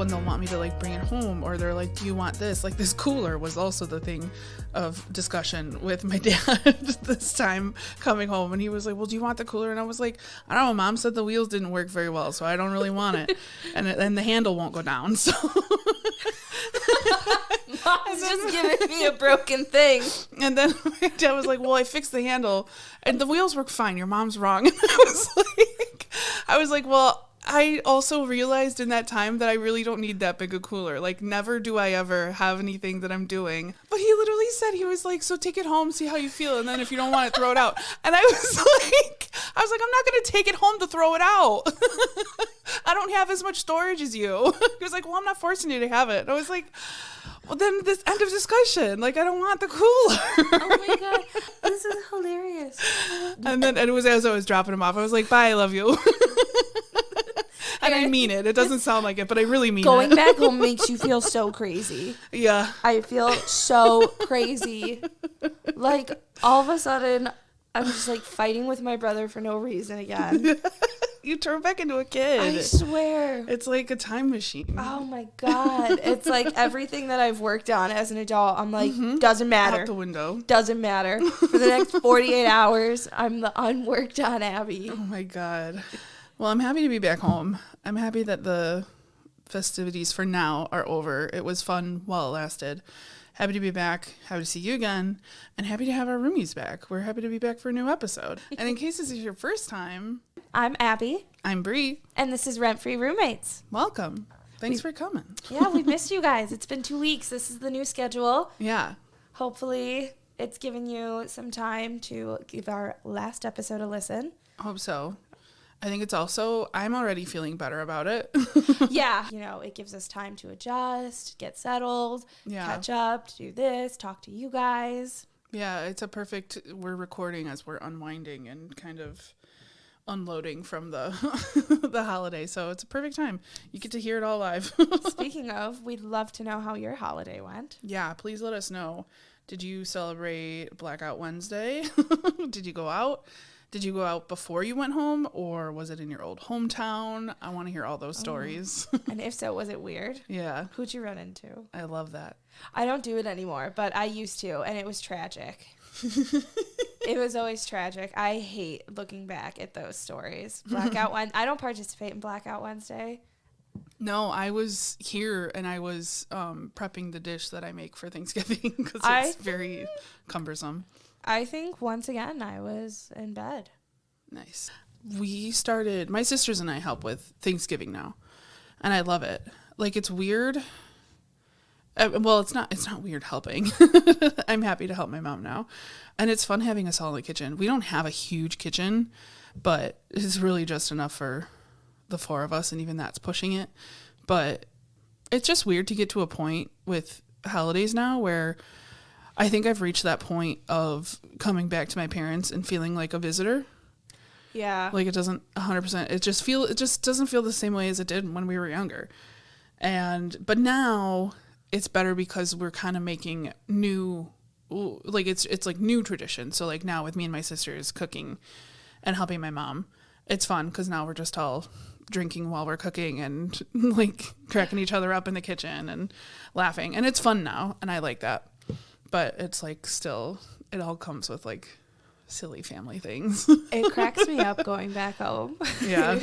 when they'll want me to like bring it home, or they're like, do you want this? Like this cooler was also the thing of discussion with my dad this time coming home, and he was like, well, do you want the cooler? And I was like, I don't know, Mom said the wheels didn't work very well, so I don't really want it. And the handle won't go down, so Mom's just giving me a broken thing. And then my dad was like, well, I fixed the handle and the wheels work fine, your mom's wrong. And I was like, well, I also realized in that time that I really don't need that big a cooler. Like, never do I ever have anything that I'm doing. But he literally said, he was like, so take it home, see how you feel, and then if you don't want it, throw it out. And I was like, I'm not going to take it home to throw it out. I don't have as much storage as you. He was like, well, I'm not forcing you to have it. And I was like, well, then this end of discussion. Like, I don't want the cooler. Oh my God, this is hilarious. And then it was as I was dropping him off, I was like, bye, I love you. And I mean it. It doesn't sound like it, but I really mean Going it. back home makes you feel so crazy. Yeah. I feel so crazy. Like, all of a sudden, I'm just like fighting with my brother for no reason again. You turn back into a kid. I swear. It's like a time machine. Oh my God. It's like everything that I've worked on as an adult, I'm like, doesn't matter. Out the window. Doesn't matter. For the next 48 hours, I'm the unworked on Abby. Oh my God. Well, I'm happy to be back home. I'm happy that the festivities for now are over. It was fun while it lasted. Happy to be back. Happy to see you again. And happy to have our roomies back. We're happy to be back for a new episode. And in case this is your first time, I'm Abby. I'm Bri. And this is Rent Free Roommates. Welcome. Thanks for coming. Yeah, we've missed you guys. It's been 2 weeks. This is the new schedule. Yeah. Hopefully, it's given you some time to give our last episode a listen. Hope so. I think it's also, I'm already feeling better about it. Yeah. You know, it gives us time to adjust, get settled, catch up, do this, talk to you guys. Yeah, it's a perfect, we're recording as we're unwinding and kind of unloading from the the holiday. So it's a perfect time. You get to hear it all live. Speaking of, we'd love to know how your holiday went. Yeah, please let us know. Did you celebrate Blackout Wednesday? Did you go out? Did you go out before you went home, or was it in your old hometown? I want to hear all those stories. And if so, was it weird? Yeah. Who'd you run into? I love that. I don't do it anymore, but I used to, and it was tragic. It was always tragic. I hate looking back at those stories. Blackout Wednesday. I don't participate in Blackout Wednesday. No, I was here and I was prepping the dish that I make for Thanksgiving because it's very cumbersome. I think once again I was in bed. Nice. My sisters and I help with Thanksgiving now, and I love it. Like, it's weird. Well, it's not weird helping. I'm happy to help my mom now. And it's fun having us all in the kitchen. We don't have a huge kitchen, but it's really just enough for the four of us, and even that's pushing it. But it's just weird to get to a point with holidays now where I think I've reached that point of coming back to my parents and feeling like a visitor. Yeah. Like, it doesn't 100%. It just doesn't feel the same way as it did when we were younger. But now it's better because we're kind of making new, like, it's like new tradition. So like now with me and my sisters cooking and helping my mom, it's fun because now we're just all drinking while we're cooking and like cracking each other up in the kitchen and laughing. And it's fun now. And I like that. But it's like still, it all comes with like silly family things. It cracks me up going back home. Yeah.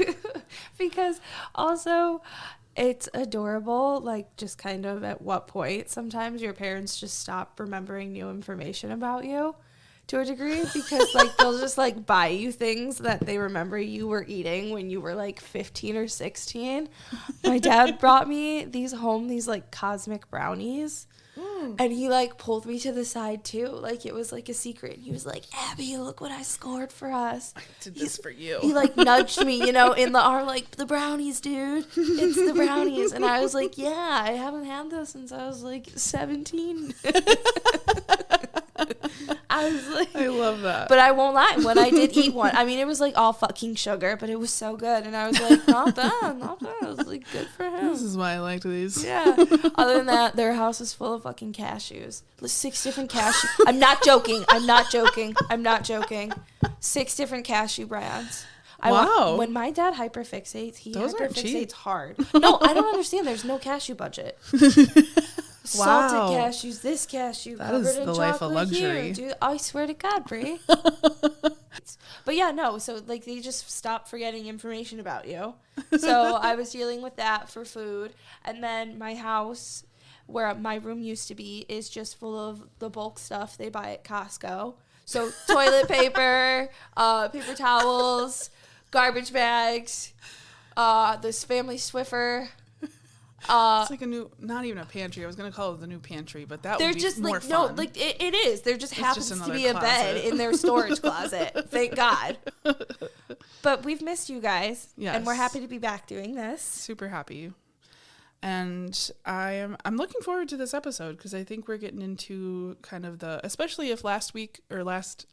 Because also it's adorable, like just kind of at what point sometimes your parents just stop remembering new information about you to a degree, because like they'll just like buy you things that they remember you were eating when you were like 15 or 16. My dad brought me these like cosmic brownies. And he like pulled me to the side too, like it was like a secret. He was like, Abby, look what I scored for us. I did this for you. He like nudged me, in the arm, like, the brownies, dude. It's the brownies. And I was like, yeah, I haven't had those since I was like 17. I was like, I love that. But I won't lie, when I did eat one, I mean, it was like all fucking sugar, but it was so good. And I was like, not bad, not bad. I was like, good for him. This is why I liked these. Yeah. Other than that, their house was full of fucking cashews. 6 different cashew. I'm not joking. 6 different cashew brands. Wow. When my dad hyperfixates, he Those aren't cheap. hyperfixates hard. No, I don't understand. There's no cashew budget. Wow. Salted cashews, this cashew, That covered is in the life of chocolate here. luxury. Dude, I swear to God, Bri. But yeah, no, so like they just stop forgetting information about you. So I was dealing with that for food. And then my house, where my room used to be, is just full of the bulk stuff they buy at Costco. So toilet paper, paper towels, garbage bags, this family Swiffer. It's like a new, not even a pantry. I was going to call it the new pantry, but that would be just more like, fun. no, like it is. There just happens just to be another a bed closet. in their storage closet. Thank God. But we've missed you guys. Yes. And we're happy to be back doing this. Super happy. And I'm looking forward to this episode because I think we're getting into kind of especially if last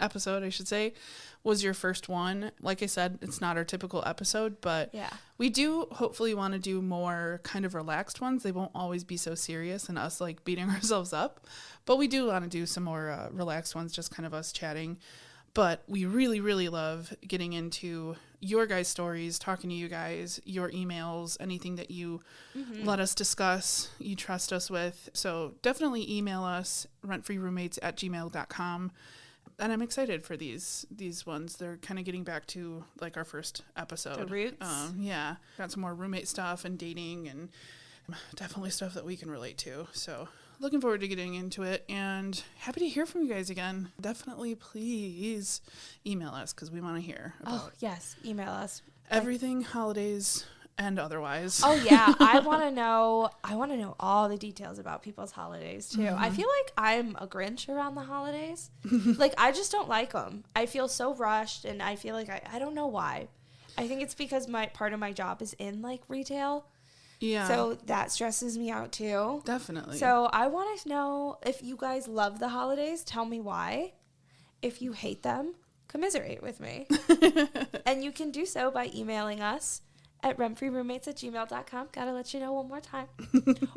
episode, I should say, was your first one. Like I said, it's not our typical episode, but Yeah. we do hopefully want to do more kind of relaxed ones. They won't always be so serious and us like beating ourselves up, but we do want to do some more relaxed ones, just kind of us chatting. But we really, really love getting into your guys' stories, talking to you guys, your emails, anything that you let us discuss, you trust us with. So definitely email us, rentfreeroommates@gmail.com. And I'm excited for these ones. They're kind of getting back to like our first episode. The roots. Yeah. Got some more roommate stuff and dating and definitely stuff that we can relate to. So looking forward to getting into it and happy to hear from you guys again. Definitely please email us because we want to hear about Yes. Email us. everything, holidays and otherwise. Oh yeah, I want to know all the details about people's holidays too. I feel like I'm a Grinch around the holidays. Like I just don't like them. I feel so rushed and I feel like I don't know why. I think it's because part of my job is in like retail. Yeah. So that stresses me out too. Definitely. So I want to know if you guys love the holidays, tell me why. If you hate them, commiserate with me. And you can do so by emailing us at rentfreeroommates@gmail.com. Gotta let you know one more time.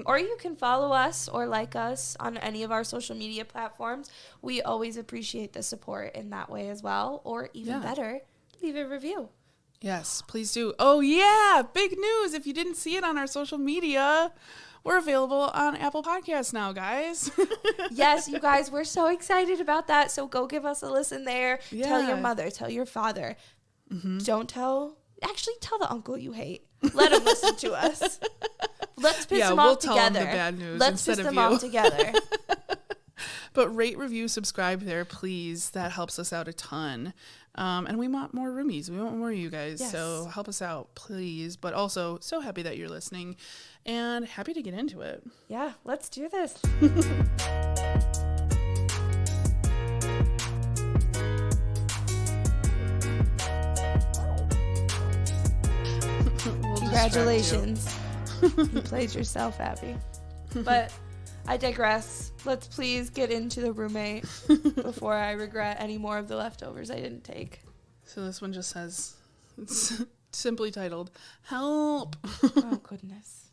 Or you can follow us or like us on any of our social media platforms. We always appreciate the support in that way as well. Or even better, leave a review. Yes, please do. Oh, yeah. Big news. If you didn't see it on our social media, we're available on Apple Podcasts now, guys. Yes, you guys, we're so excited about that. So go give us a listen there. Yeah. Tell your mother, tell your father. Don't tell the uncle you hate. Let him listen to us. Let's piss them off together. We'll tell them the bad news Let's instead piss of them you. off together. But rate, review, subscribe there, please. That helps us out a ton. And we want more roomies. We want more of you guys. Yes. So help us out, please. But also, so happy that you're listening and happy to get into it. Yeah, let's do this. We'll Congratulations. You played yourself happy. But I digress. Let's please get into the roommate before I regret any more of the leftovers I didn't take. So this one just says, it's simply titled, Help. Oh, goodness.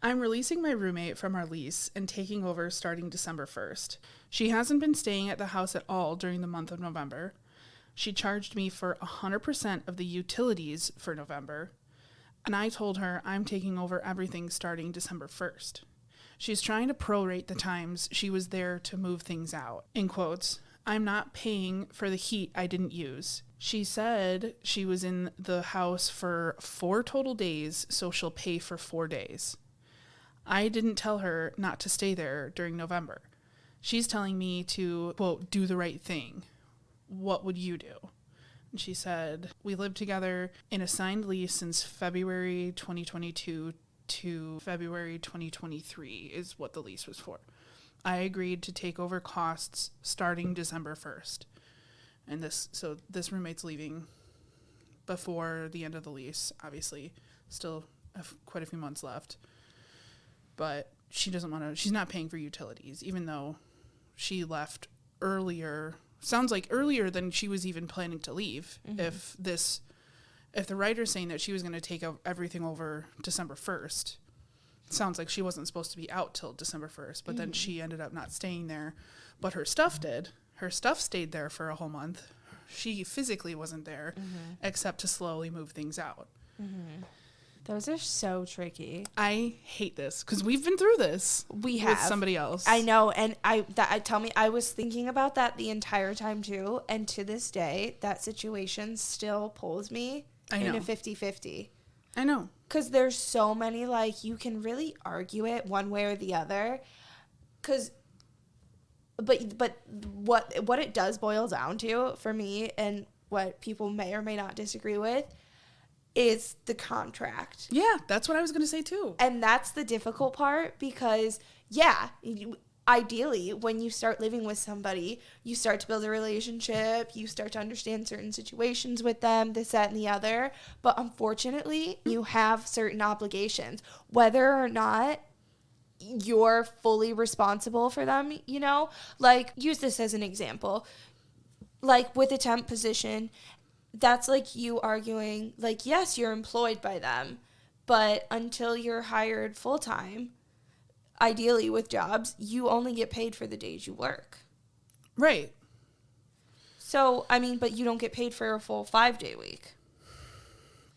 I'm releasing my roommate from our lease and taking over starting December 1st. She hasn't been staying at the house at all during the month of November. She charged me for 100% of the utilities for November, and I told her I'm taking over everything starting December 1st. She's trying to prorate the times she was there to move things out. In quotes, I'm not paying for the heat I didn't use. She said she was in the house for 4 total days, so she'll pay for 4 days. I didn't tell her not to stay there during November. She's telling me to, quote, do the right thing. What would you do? And she said, we lived together in a signed lease since February 2022 to February 2023 is what the lease was for. I agreed to take over costs starting December 1st. And this roommate's leaving before the end of the lease, obviously. Still quite a few months left. But she doesn't want to, she's not paying for utilities, even though she left earlier. Sounds like earlier than she was even planning to leave. Mm-hmm. If the writer's saying that she was going to take everything over December 1st, it sounds like she wasn't supposed to be out till December 1st, but then she ended up not staying there. But her stuff did. Her stuff stayed there for a whole month. she physically wasn't there except to slowly move things out. Those are so tricky. I hate this because we've been through this. We with have somebody else. I know, and I was thinking about that the entire time too, and to this day, that situation still pulls me in a 50-50. I know. Because there's so many, like, you can really argue it one way or the other. But what it does boil down to for me, and what people may or may not disagree with, is the contract. Yeah, that's what I was going to say too. And that's the difficult part because, yeah, ideally, when you start living with somebody, you start to build a relationship, you start to understand certain situations with them, this, that, and the other. But unfortunately, you have certain obligations, whether or not you're fully responsible for them, you know? Like, use this as an example. Like, with a temp position, that's like you arguing, like, yes, you're employed by them, but until you're hired full-time, ideally with jobs, you only get paid for the days you work. Right. So, I mean, but you don't get paid for a full 5-day week.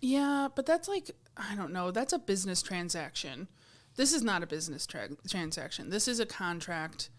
Yeah, but that's like, I don't know, that's a business transaction. This is not a business transaction. This is a contract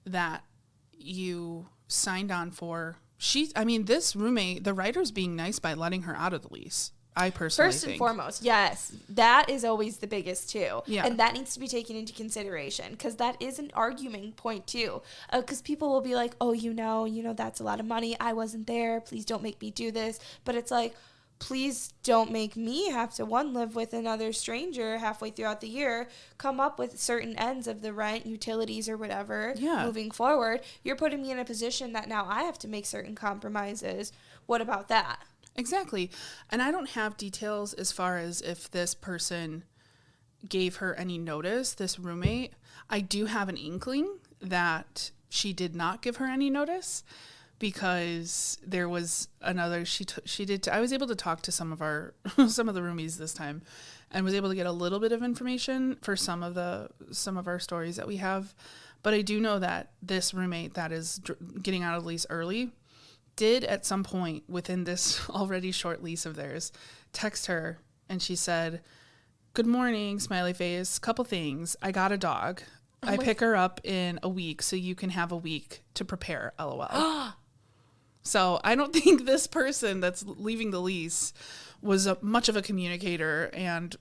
that you signed on for. This roommate, the writer's being nice by letting her out of the lease. I personally think. First and foremost, yes. That is always the biggest, too. Yeah. And that needs to be taken into consideration because that is an argument point, too. Because people will be like, oh, you know, that's a lot of money. I wasn't there. Please don't make me do this. But it's like, please don't make me have to, live with another stranger halfway throughout the year, come up with certain ends of the rent, utilities, or whatever, moving forward. You're putting me in a position that now I have to make certain compromises. What about that? Exactly. And I don't have details as far as if this person gave her any notice, this roommate. I do have an inkling that she did not give her any notice, because there was another, I was able to talk to some of the roomies this time and was able to get a little bit of information for some of our stories that we have. But I do know that this roommate that is getting out of lease early did at some point within this already short lease of theirs text her, and she said, "Good morning, smiley face, couple things. I got a dog. I pick her up in a week so you can have a week to prepare, LOL." So I don't think this person that's leaving the lease was much of a communicator,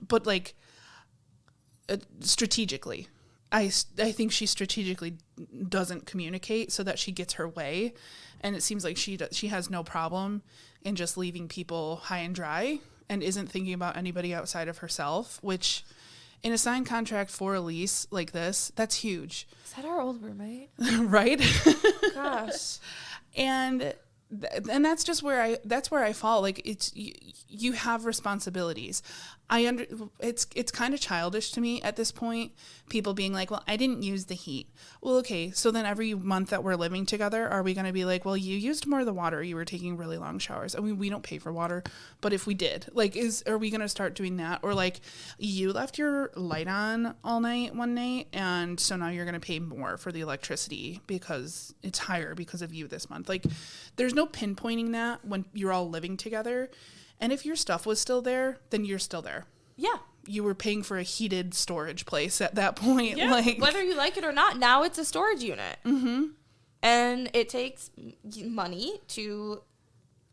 but like strategically, I think she strategically doesn't communicate so that she gets her way, and it seems like she has no problem in just leaving people high and dry and isn't thinking about anybody outside of herself, which in a signed contract for a lease like this, that's huge. Is that our old roommate? Right? Gosh. And that's just where I fall. Like, it's you have responsibilities. It's kind of childish to me at this point, people being like, well, I didn't use the heat. Well, okay, so then every month that we're living together, are we going to be like, well, you used more of the water, you were taking really long showers? I mean, we don't pay for water, but if we did, like, are we going to start doing that? Or like, you left your light on all night one night, and so now you're going to pay more for the electricity because it's higher because of you this month. Like, there's no pinpointing that when you're all living together. And if your stuff was still there, then you're still there. Yeah. You were paying for a heated storage place at that point. Yeah, like, whether you like it or not, now it's a storage unit. Mm-hmm. And it takes money to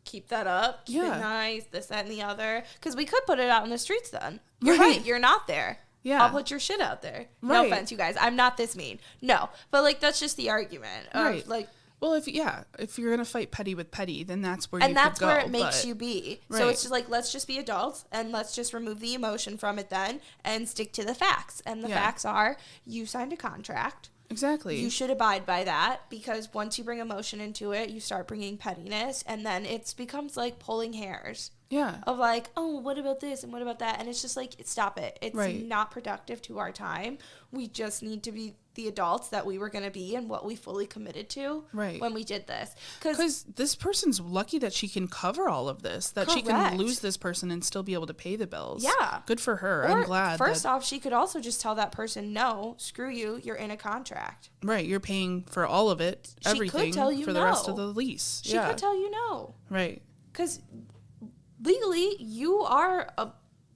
keep that up, keep it nice, this, that, and the other. Because we could put it out in the streets then. You're right. You're not there. Yeah. I'll put your shit out there. Right. No offense, you guys. I'm not this mean. No. But, like, that's just the argument. Right. Like, well, if you're going to fight petty with petty, then that's where and that's where it makes you be. Right. So it's just like, let's just be adults and let's just remove the emotion from it then and stick to the facts. And the facts are, you signed a contract. Exactly. You should abide by that, because once you bring emotion into it, you start bringing pettiness, and then it becomes like pulling hairs. Yeah. Of like, oh, what about this and what about that? And it's just like, stop it. It's not productive to our time. We just need to be the adults that we were going to be and what we fully committed to right. when we did this. Because this person's lucky that she can cover all of this, that Correct. she can lose this person and still be able to pay the bills. Yeah. Good for her. Or, I'm glad. First off, she could also just tell that person, no, screw you, you're in a contract. Right. You're paying for all of it, everything, she could tell you for the rest of the lease. She could tell you no. Right. Because legally,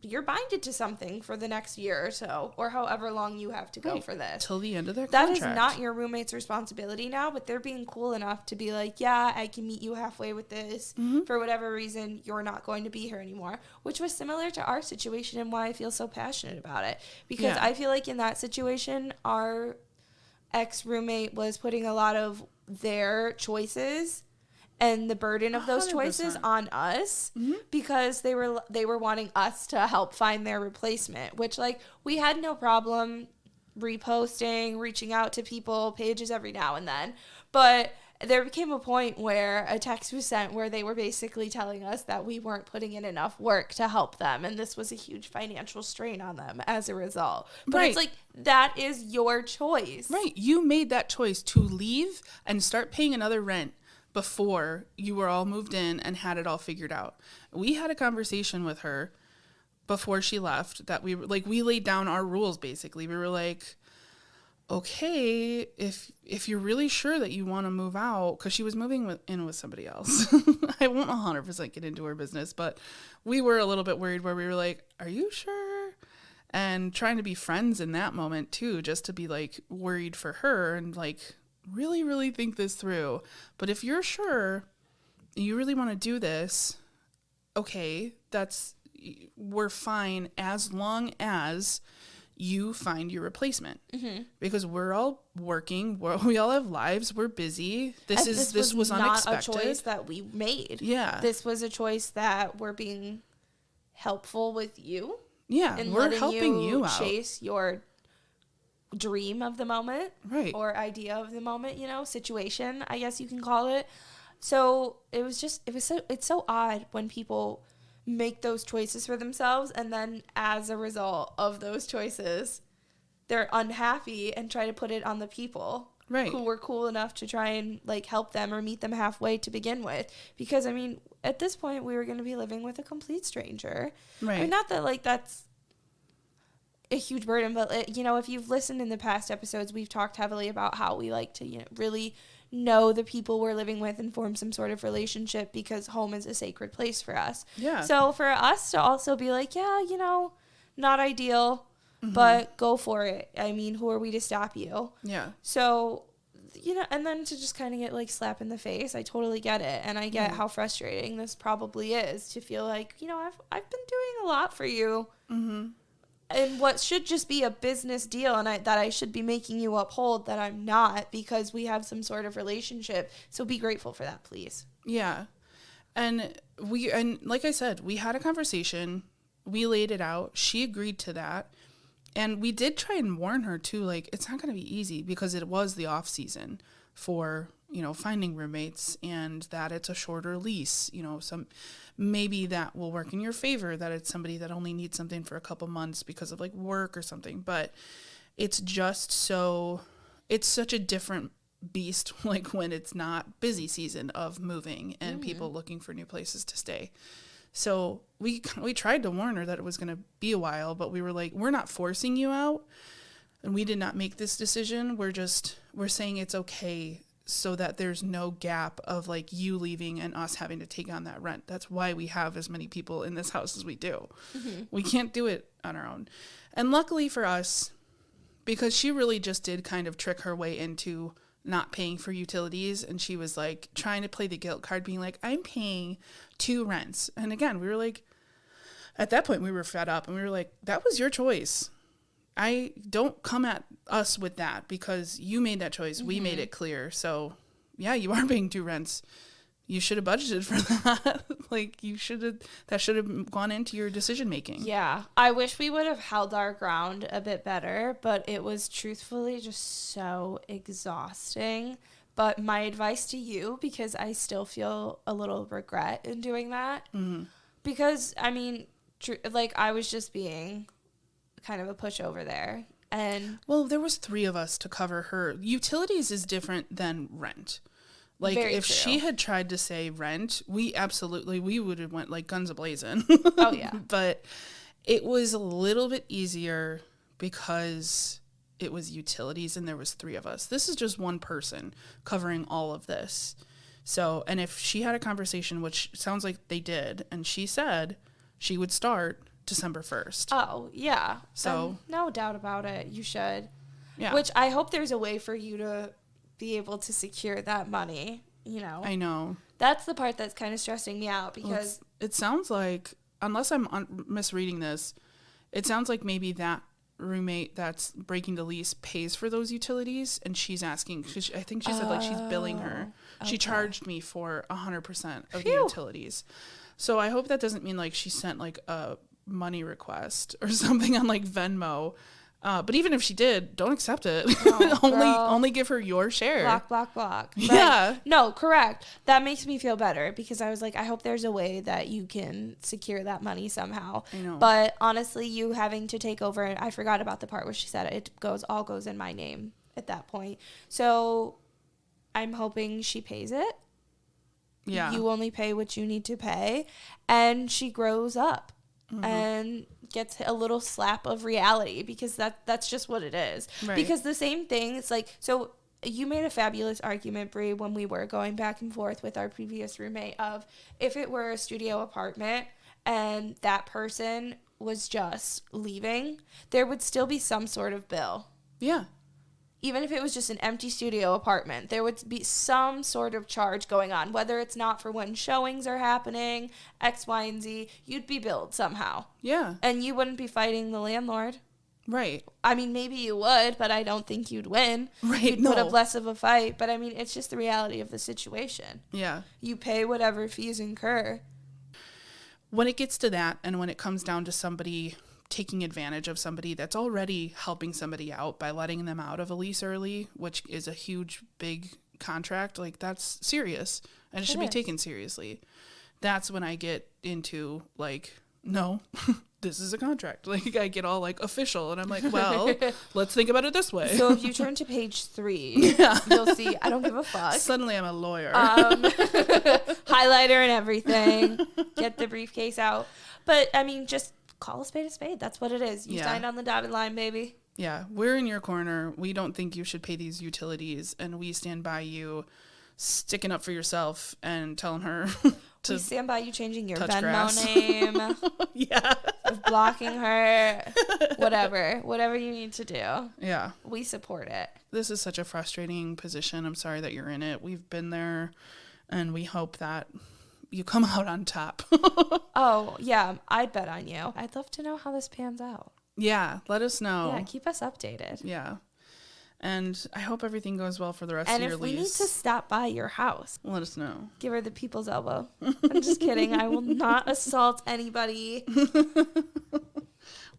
you're binded to something for the next year or so, or however long you have to go for this. Till the end of their contract. contract. That is not your roommate's responsibility now, but they're being cool enough to be like, yeah, I can meet you halfway with this. For whatever reason, you're not going to be here anymore, which was similar to our situation and why I feel so passionate about it. Because I feel like in that situation, our ex-roommate was putting a lot of their choices and the burden of those 100%. Choices on us because they were wanting us to help find their replacement, which like we had no problem reposting, reaching out to people, pages every now and then. But there became a point where a text was sent where they were basically telling us that we weren't putting in enough work to help them. And this was a huge financial strain on them as a result. But it's like, that is your choice. Right. You made that choice to leave and start paying another rent before you were all moved in and had it all figured out. We had a conversation with her before she left that we laid down our rules. Basically, we were like, okay, if you're really sure that you want to move out, because she was moving in with somebody else. I won't 100% get into her business, but we were a little bit worried where we were like, are you sure? And trying to be friends in that moment too, just to be like worried for her and like really, really think this through. But if you're sure you really want to do this, okay, we're fine as long as you find your replacement. Because we're all working, we all have lives, we're busy. This was unexpected. Not a choice that we made. Yeah. This was a choice that we're being helpful with you. Yeah, and we're helping you out. Chase your dream of the moment, right? Or idea of the moment, situation, I guess you can call it. So it's so odd when people make those choices for themselves and then as a result of those choices, they're unhappy and try to put it on the people who were cool enough to try and like help them or meet them halfway to begin with. Because I mean, at this point, we were going to be living with a complete stranger. Right. I mean, not that like that's a huge burden, but if you've listened in the past episodes, we've talked heavily about how we like to really know the people we're living with and form some sort of relationship because home is a sacred place for us. Yeah. So for us to also be like, yeah, not ideal, but go for it. I mean, who are we to stop you? Yeah. So, and then to just kind of get like slap in the face, I totally get it. And I get how frustrating this probably is to feel like, I've been doing a lot for you. And what should just be a business deal and that I should be making you uphold, that I'm not, because we have some sort of relationship. So be grateful for that, please. Yeah. And like I said, we had a conversation. We laid it out. She agreed to that. And we did try and warn her too, like, it's not going to be easy because it was the off season for, finding roommates, and that it's a shorter lease, maybe that will work in your favor, that it's somebody that only needs something for a couple months because of like work or something. But it's just it's such a different beast, like when it's not busy season of moving and people looking for new places to stay. So we tried to warn her that it was going to be a while, but we were like, we're not forcing you out, and we did not make this decision. We're saying it's okay, so that there's no gap of like you leaving and us having to take on that rent. That's why we have as many people in this house as we do. We can't do it on our own. And luckily for us, because she really just did kind of trick her way into not paying for utilities, and she was like trying to play the guilt card, being like, I'm paying 2 rents. And again, we were like, at that point we were fed up and we were like, that was your choice. I don't come at us with that because you made that choice. We made it clear. So yeah, you are paying 2 rents. You should have budgeted for that. That should have gone into your decision making. Yeah. I wish we would have held our ground a bit better, but it was truthfully just so exhausting. But my advice to you, because I still feel a little regret in doing that, because I mean, I was just being kind of a pushover there. And well, there was 3 of us to cover her. Utilities is different than rent. Like, very if true. she had tried to say rent, we would have went like guns a-blazing. Oh, yeah. But it was a little bit easier because it was utilities and there was 3 of us. This is just one person covering all of this. So, and if she had a conversation, which sounds like they did, and she said she would start December 1st. Oh, yeah. So, no doubt about it. You should. yeah. Which I hope there's a way for you to be able to secure that money, you know. I know. That's the part that's kind of stressing me out because it sounds like, unless I'm misreading this, it sounds like maybe that roommate that's breaking the lease pays for those utilities, and she's asking, I think she said like she's billing her. Okay. She charged me for 100% of Phew. the utilities. So I hope that doesn't mean like she sent like a money request or something on like Venmo. But even if she did, don't accept it. No, only give her your share. block. Right. Yeah. No, correct. That makes me feel better because I was like, I hope there's a way that you can secure that money somehow. I know. But honestly, you having to take over, I forgot about the part where she said it all goes in my name at that point. So I'm hoping she pays it. Yeah. You only pay what you need to pay, and she grows up. Mm-hmm. And gets a little slap of reality because that's just what it is. Right. Because the same thing, it's like, so you made a fabulous argument, Bri, when we were going back and forth with our previous roommate of if it were a studio apartment and that person was just leaving, there would still be some sort of bill. Yeah. Even if it was just an empty studio apartment, there would be some sort of charge going on, whether it's not for when showings are happening, X, Y, and Z, you'd be billed somehow. Yeah. And you wouldn't be fighting the landlord. Right. I mean, maybe you would, but I don't think you'd win. Right. You'd put up less of a fight. But I mean, it's just the reality of the situation. Yeah. You pay whatever fees incur. When it gets to that, and when it comes down to somebody taking advantage of somebody that's already helping somebody out by letting them out of a lease early, which is a huge, big contract, like that's serious and it should be taken seriously. That's when I get into like, no, this is a contract. Like I get all like official and I'm like, well, let's think about it this way. So if you turn to page 3, you'll see, I don't give a fuck. Suddenly I'm a lawyer. Highlighter and everything. Get the briefcase out. But I mean, just call a spade a spade. That's what it is. You signed on the dotted line, baby. Yeah, we're in your corner. We don't think you should pay these utilities, and we stand by you sticking up for yourself and telling her to we stand by you changing your Venmo grass. name. Yeah. Blocking her. Whatever you need to do. Yeah. We support it. This is such a frustrating position. I'm sorry that you're in it. We've been there, and we hope that you come out on top. Oh, yeah. I'd bet on you. I'd love to know how this pans out. Yeah, let us know. Yeah, keep us updated. Yeah. And I hope everything goes well for the rest of your lease. And if we need to stop by your house, let us know. Give her the people's elbow. I'm just kidding. I will not assault anybody.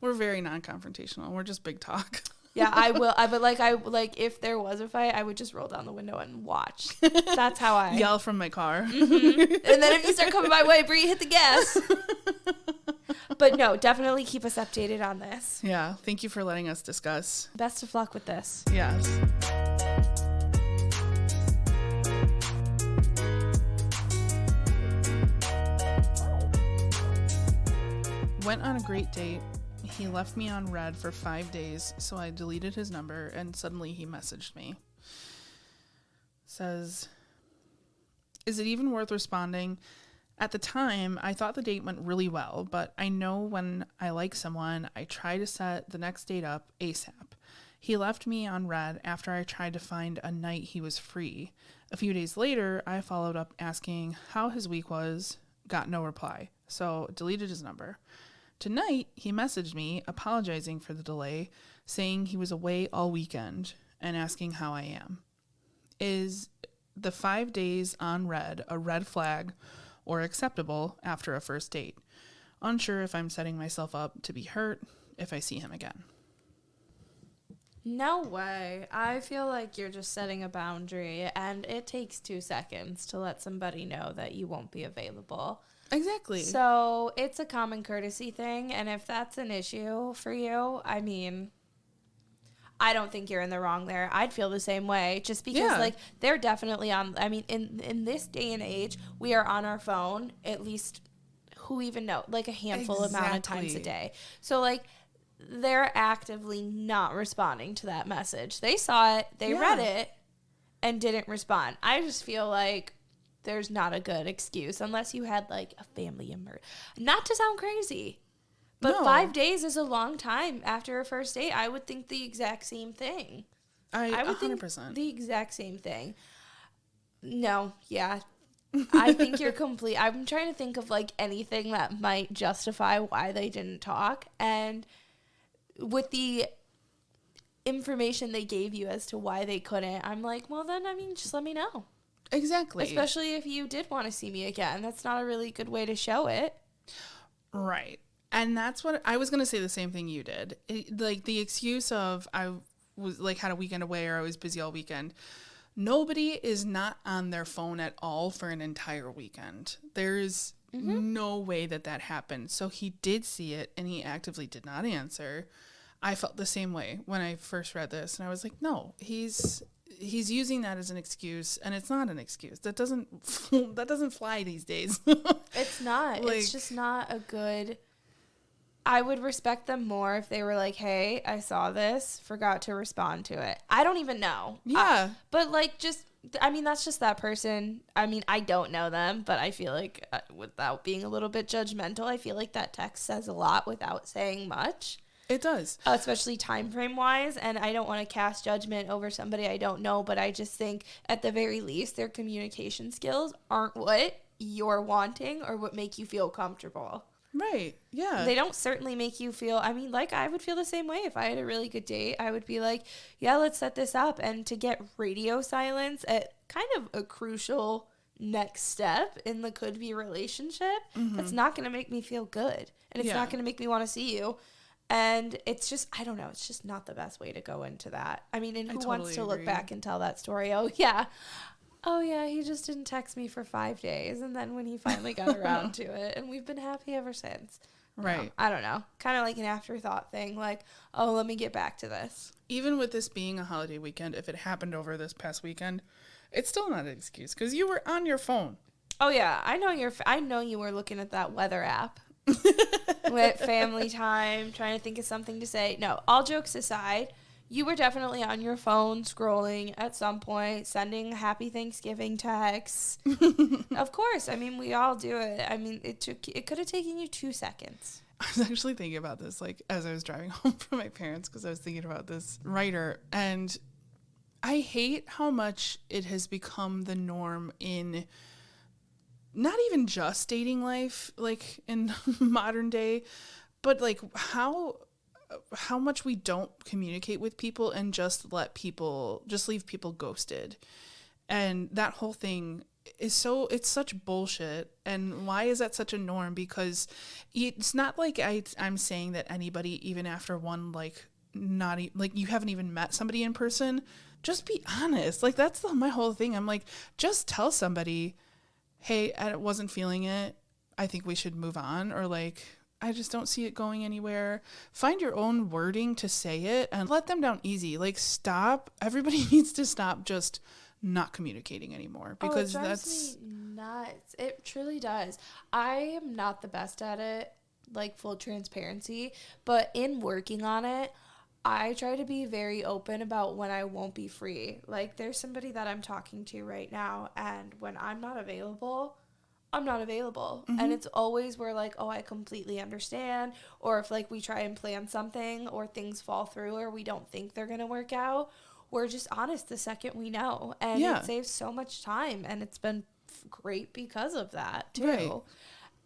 We're very non-confrontational. We're just big talk. Yeah, I will. But if there was a fight, I would just roll down the window and watch. That's how I yell from my car. Mm-hmm. And then if you start coming my way, Bri, hit the gas. But no, definitely keep us updated on this. Yeah, thank you for letting us discuss. Best of luck with this. Yes. Went on a great date. He left me on red for 5 days, so I deleted his number, and suddenly he messaged me. Says, "Is it even worth responding? At the time, I thought the date went really well, but I know when I like someone, I try to set the next date up ASAP. He left me on red after I tried to find a night he was free. A few days later, I followed up asking how his week was, got no reply, so deleted his number. Tonight, he messaged me apologizing for the delay, saying he was away all weekend and asking how I am. Is the 5 days on red a red flag or acceptable after a first date? Unsure if I'm setting myself up to be hurt if I see him again." No way. I feel like you're just setting a boundary, and it takes 2 seconds to let somebody know that you won't be available. Exactly. So it's a common courtesy thing, and if that's an issue for you, I mean, I don't think you're in the wrong there. I'd feel the same way just because Yeah. like they're definitely on. I mean, in this day and age, we are on our phone at least. Who even know? Like a handful amount of times a Exactly. day. So like they're actively not responding to that message. They saw it, they Yeah. read it, and didn't respond. I just feel like there's not a good excuse unless you had like a family emergency. Not to sound crazy, but No. 5 days is a long time after a first date. I would think the exact same thing. I would 100%. think the exact same thing. No, yeah. I think you're complete. I'm trying to think of like anything that might justify why they didn't talk. And with the information they gave you as to why they couldn't, I'm like, well, then, I mean, just let me know. Exactly. Especially if you did want to see me again. That's not a really good way to show it. Right. And that's what I was going to say, the same thing you did. Like the excuse of I was like had a weekend away or I was busy all weekend. Nobody is not on their phone at all for an entire weekend. There's no way that happened. So he did see it and he actively did not answer. I felt the same way when I first read this and I was like, no, he's using that as an excuse and it's not an excuse. That doesn't fly these days. It's not. Like- It's just not a good... I would respect them more if they were like, hey, I saw this, forgot to respond to it. I don't even know. Yeah. But like just... I mean, that's just that person. I mean, I don't know them, but I feel like without being a little bit judgmental, I feel like that text says a lot without saying much. It does. Especially time frame wise, and I don't want to cast judgment over somebody I don't know, but I just think at the very least their communication skills aren't what you're wanting or what make you feel comfortable. Right. Yeah. They don't certainly make you feel, I mean, like I would feel the same way if I had a really good date. I would be like, yeah, let's set this up. And to get radio silence at kind of a crucial next step in the could be relationship, that's not going to make me feel good. And it's not going to make me want to see you. And it's just, I don't know, it's just not the best way to go into that. I mean, and who wants to look back and tell that story? Oh, yeah, he just didn't text me for 5 days. And then when he finally got around to it, and we've been happy ever since. Right. No, I don't know. Kind of like an afterthought thing, like, oh, let me get back to this. Even with this being a holiday weekend, if it happened over this past weekend, it's still not an excuse because you were on your phone. Oh, yeah, I know you were looking at that weather app. With family time, trying to think of something to say. No, all jokes aside, you were definitely on your phone scrolling at some point, sending happy Thanksgiving texts. Of course. I mean, we all do it. I mean, it could have taken you 2 seconds. I was actually thinking about this, like, as I was driving home from my parents, because I was thinking about this writer, and I hate how much it has become the norm in not even just dating life, like in modern day, but like how much we don't communicate with people and just leave people ghosted. And that whole thing is it's such bullshit. And why is that such a norm? Because it's not like I'm saying that anybody, even after one, like like you haven't even met somebody in person, just be honest. Like that's my whole thing. I'm like, just tell somebody, hey, I wasn't feeling it. I think we should move on. Or like, I just don't see it going anywhere. Find your own wording to say it and let them down easy. Like stop. Everybody needs to stop just not communicating anymore because it drives me nuts. It truly does. I am not the best at it, like full transparency, but in working on it, I try to be very open about when I won't be free. Like there's somebody that I'm talking to right now, and when I'm not available, I'm not available. And it's always where like, oh, I completely understand. Or if like we try and plan something or things fall through or we don't think they're going to work out, we're just honest the second we know. And it saves so much time. And it's been great because of that too. Right.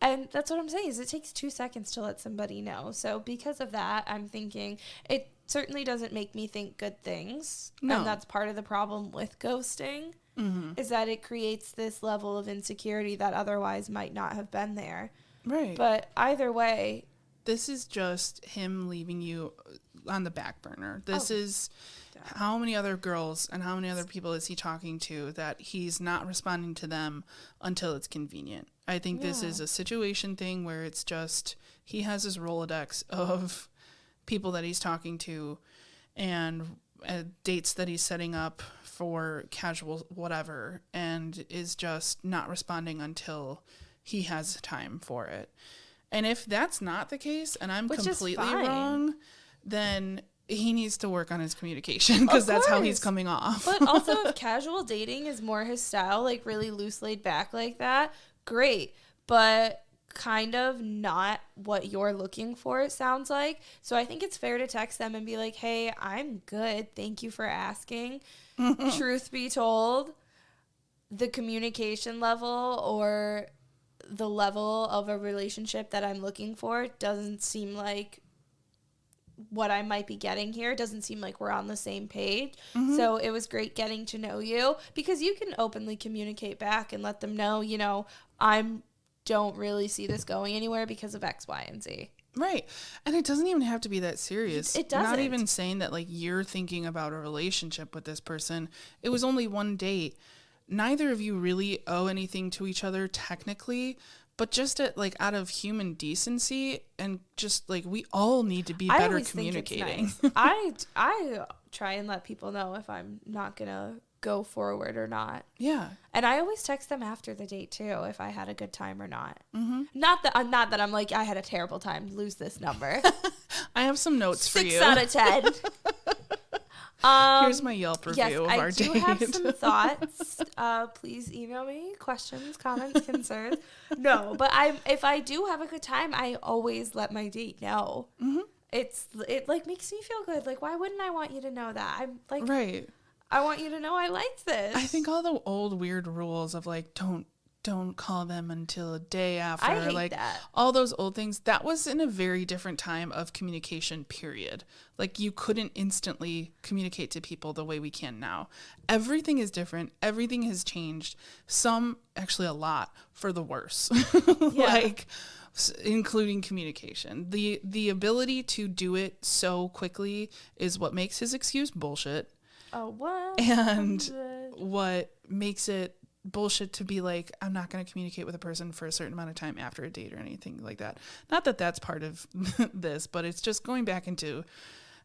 And that's what I'm saying is it takes 2 seconds to let somebody know. So because of that, I'm thinking it certainly doesn't make me think good things. No. And that's part of the problem with ghosting. Is that it creates this level of insecurity that otherwise might not have been there. Right. But either way, this is just him leaving you on the back burner. This is how many other girls and how many other people is he talking to that he's not responding to them until it's convenient. I think this is a situation thing where it's just he has his Rolodex of people that he's talking to and dates that he's setting up for casual whatever, and is just not responding until he has time for it. And if that's not the case, and I'm completely wrong, then he needs to work on his communication, because that's how he's coming off. But also, if casual dating is more his style, like really loose, laid back like that, great. But kind of not what you're looking for, it sounds like. So I think it's fair to text them and be like, hey, I'm good. Thank you for asking. Truth be told, the communication level or the level of a relationship that I'm looking for doesn't seem like what I might be getting here. Doesn't seem like we're on the same page. So it was great getting to know you, because you can openly communicate back and let them know, you know, don't really see this going anywhere because of X, Y, and Z. Right. And it doesn't even have to be that serious. It doesn't. Not even saying that like you're thinking about a relationship with this person. It was only one date. Neither of you really owe anything to each other technically, but just out of human decency, and just like we all need to be better communicating. Think it's nice. I try and let people know if I'm not gonna go forward or not. Yeah. And I always text them after the date too, if I had a good time or not. Not that I'm like, I had a terrible time, lose this number. I have some notes for you. 6 out of 10. Here's my Yelp review of our date. I do have some thoughts. Please email me questions, comments, concerns. No, but if I do have a good time, I always let my date know. It like makes me feel good. Like, why wouldn't I want you to know that? I'm like, right. I want you to know I liked this. I think all the old weird rules of like don't call them until a day after. I hate like that. All those old things, that was in a very different time of communication, period. Like you couldn't instantly communicate to people the way we can now. Everything is different. Everything has changed. Some, actually a lot, for the worse. Yeah. Like including communication. The ability to do it so quickly is what makes his excuse bullshit. Oh, what? And what makes it bullshit to be like, I'm not going to communicate with a person for a certain amount of time after a date or anything like that. Not that that's part of this, but it's just going back into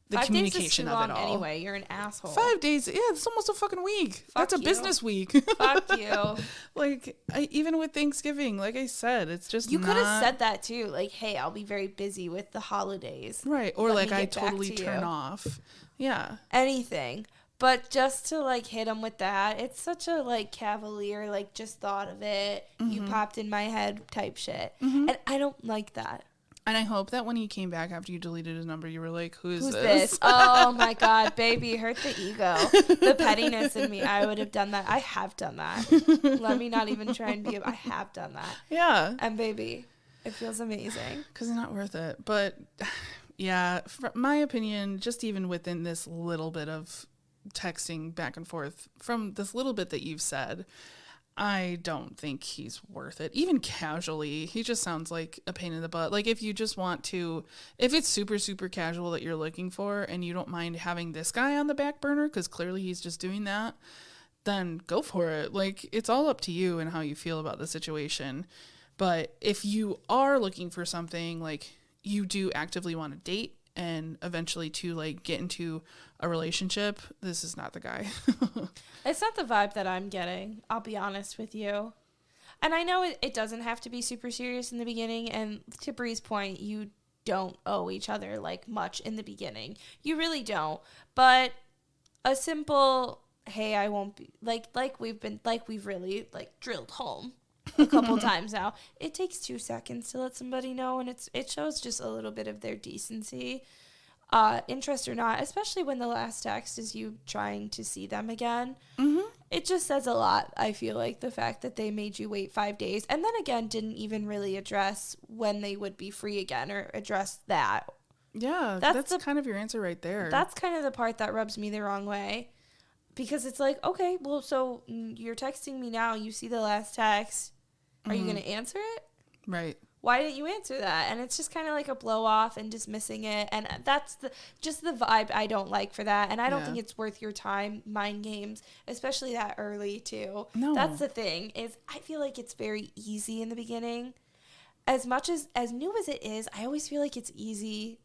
the 5 communication days is too of long it all. Anyway, you're an asshole. 5 days, yeah, it's almost a fucking week. Fuck That's a you. business week. Fuck you. Like, even with Thanksgiving, like I said, it's just You could have said that too. Like, hey, I'll be very busy with the holidays. Right. Or Let like, me I get back totally to turn you. off. Yeah. Anything. But just to like hit him with that, it's such a like cavalier, like just thought of it, you popped in my head type shit. And I don't like that. And I hope that when he came back after you deleted his number, you were like, who's this? Oh my God, baby, hurt the ego. The pettiness in me. I would have done that. I have done that. Let me not even try and be, I have done that. Yeah. And baby, it feels amazing. Because it's not worth it. But yeah, from my opinion, just even within this little bit of texting back and forth, from this little bit that you've said, I don't think he's worth it. Even casually, he just sounds like a pain in the butt. Like if you just want to, if it's super, super casual that you're looking for and you don't mind having this guy on the back burner, because clearly he's just doing that, then go for it. Like it's all up to you and how you feel about the situation. But if you are looking for something, like you do actively want to date and eventually to like get into a relationship, this is not the guy. It's not the vibe that I'm getting, I'll be honest with you. And I know it doesn't have to be super serious in the beginning, and to Bri's point, you don't owe each other like much in the beginning. You really don't. But a simple, hey, I won't be like we've really like drilled home a couple times now. It takes 2 seconds to let somebody know, and it shows just a little bit of their decency, interest or not, especially when the last text is you trying to see them again. It just says a lot. I feel like the fact that they made you wait 5 days and then again didn't even really address when they would be free again or address that. Yeah, that's kind of your answer right there. That's kind of the part that rubs me the wrong way, because it's like, okay, well, so you're texting me now, you see the last text, are you going to answer it? Right. Why didn't you answer that? And it's just kind of like a blow off and dismissing it. And that's just the vibe I don't like for that. And I don't think it's worth your time, mind games, especially that early too. No. That's the thing, is I feel like it's very easy in the beginning. As much as new as it is, I always feel like it's easy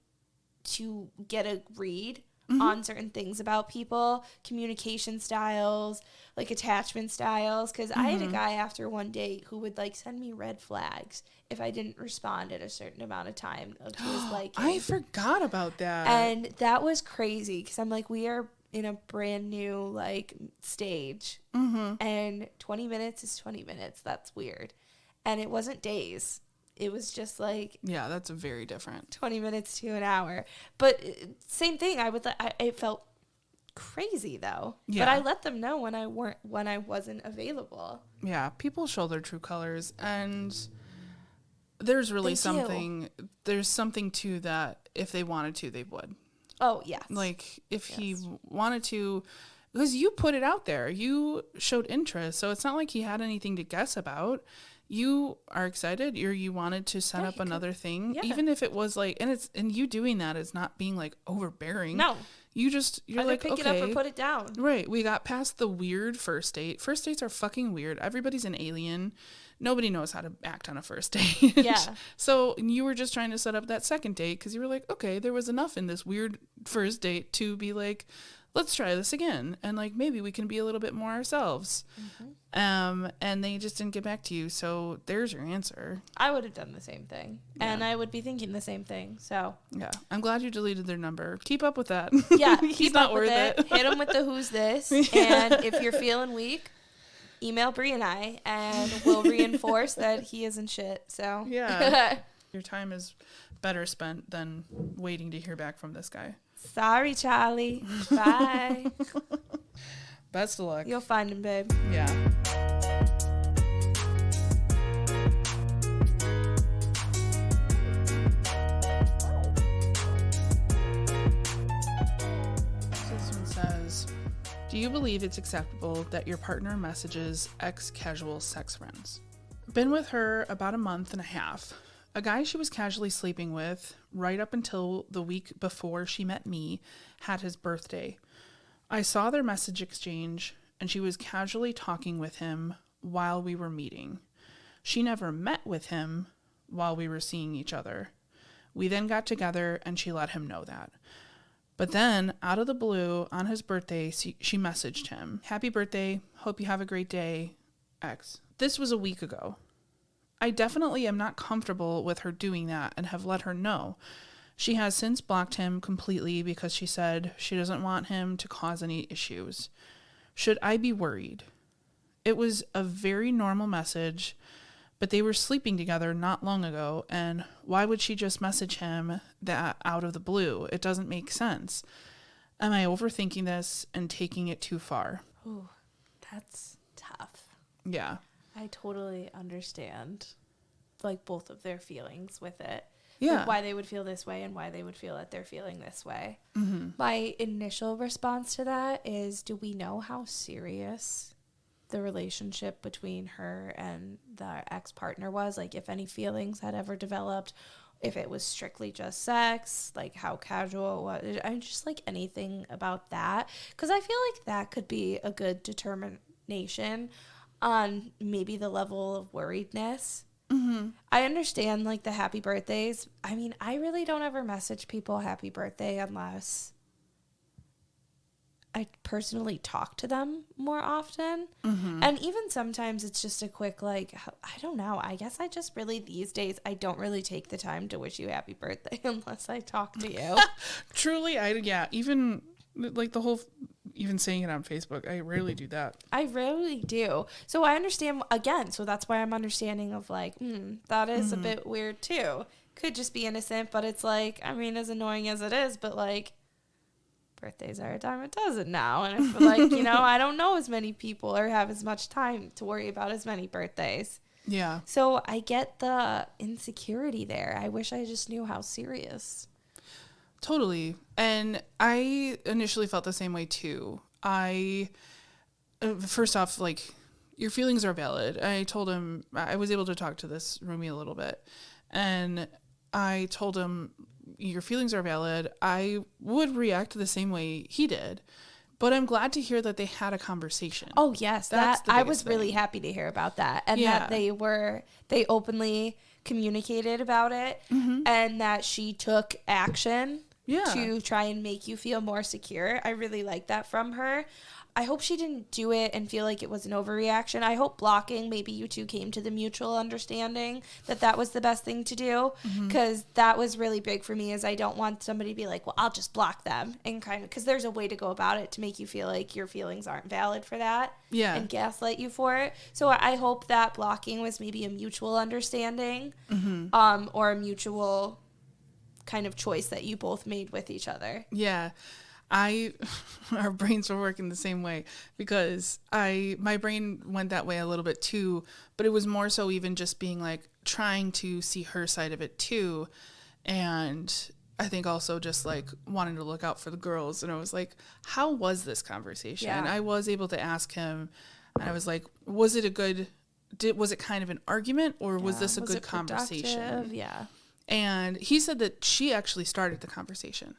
to get a read on certain things about people, communication styles, like attachment styles. Because I had a guy after one date who would like send me red flags if I didn't respond at a certain amount of time to his liking. I forgot about that. And that was crazy because I'm like, we are in a brand new like stage, and 20 minutes is 20 minutes. That's weird. And it wasn't days. It was just like, yeah, that's very different. 20 minutes to an hour. But same thing. It felt crazy though. Yeah. But I let them know when I wasn't available. Yeah, people show their true colors, and there's really there's something to that. If they wanted to, they would. Oh, yes. Like if he wanted to, because you put it out there, you showed interest. So it's not like he had anything to guess about. You are excited, or you wanted to set up another thing, even if it was like, and you doing that is not being like overbearing. No, you're either like, pick it up or put it down. Right. We got past the weird first date. First dates are fucking weird. Everybody's an alien. Nobody knows how to act on a first date. Yeah. So you were just trying to set up that second date because you were like, okay, there was enough in this weird first date to be like, let's try this again. And like, maybe we can be a little bit more ourselves. And they just didn't get back to you. So there's your answer. I would have done the same thing. Yeah. And I would be thinking the same thing. So yeah, I'm glad you deleted their number. Keep up with that. Yeah. He's not worth it. Hit him with the who's this. And if you're feeling weak, email Bri and I, and we'll reinforce that he isn't shit. So yeah. Your time is better spent than waiting to hear back from this guy. Sorry, Charlie. Bye. Best of luck. You'll find him, babe. Yeah. This one says, do you believe it's acceptable that your partner messages ex-casual sex friends? Been with her about a month and a half. A guy she was casually sleeping with, right up until the week before she met me, had his birthday. I saw their message exchange, and she was casually talking with him while we were meeting. She never met with him while we were seeing each other. We then got together, and she let him know that. But then, out of the blue, on his birthday, she messaged him, "Happy birthday, hope you have a great day, X." This was a week ago. I definitely am not comfortable with her doing that and have let her know. She has since blocked him completely because she said she doesn't want him to cause any issues. Should I be worried? It was a very normal message, but they were sleeping together not long ago, and why would she just message him that out of the blue? It doesn't make sense. Am I overthinking this and taking it too far? Ooh, that's tough. Yeah. I totally understand, like, both of their feelings with it. Yeah. Like, why they would feel this way and why they would feel that they're feeling this way. Mm-hmm. My initial response to that is, do we know how serious the relationship between her and the ex-partner was? Like, if any feelings had ever developed, if it was strictly just sex, like how casual it was. I just like anything about that. Because I feel like that could be a good determination on maybe the level of worriedness. Mm-hmm. I understand like the happy birthdays. I mean, I really don't ever message people happy birthday unless I personally talk to them more often. Mm-hmm. And even sometimes it's just a quick, like, I don't know. I guess I just really, these days, I don't really take the time to wish you happy birthday unless I talk to you. Truly, even like the whole, even saying it on Facebook, I rarely do that. I rarely do. So I understand, again, so that's why I'm understanding of like, that is a bit weird too. Could just be innocent, but it's like, I mean, as annoying as it is, but like, birthdays are a dime a dozen now. And I feel like, I don't know as many people or have as much time to worry about as many birthdays. Yeah. So I get the insecurity there. I wish I just knew how serious. Totally. And I initially felt the same way too. First off, like, your feelings are valid. I told him, I was able to talk to this roomie a little bit, and I told him, your feelings are valid. I would react the same way he did, but I'm glad to hear that they had a conversation. Oh yes, That's I was really happy to hear about that, and that they openly communicated about it, and that she took action to try and make you feel more secure. I really like that from her. I hope she didn't do it and feel like it was an overreaction. I hope blocking, maybe you two came to the mutual understanding that that was the best thing to do, because that was really big for me, is I don't want somebody to be like, well, I'll just block them, and kind of, because there's a way to go about it to make you feel like your feelings aren't valid for that and gaslight you for it. So I hope that blocking was maybe a mutual understanding or a mutual kind of choice that you both made with each other. Yeah. Our brains were working the same way, because my brain went that way a little bit too, but it was more so even just being like trying to see her side of it too. And I think also just like wanting to look out for the girls. And I was like, how was this conversation? Yeah. And I was able to ask him, and I was like, was it kind of an argument, or was this a good conversation? Yeah. And he said that she actually started the conversation.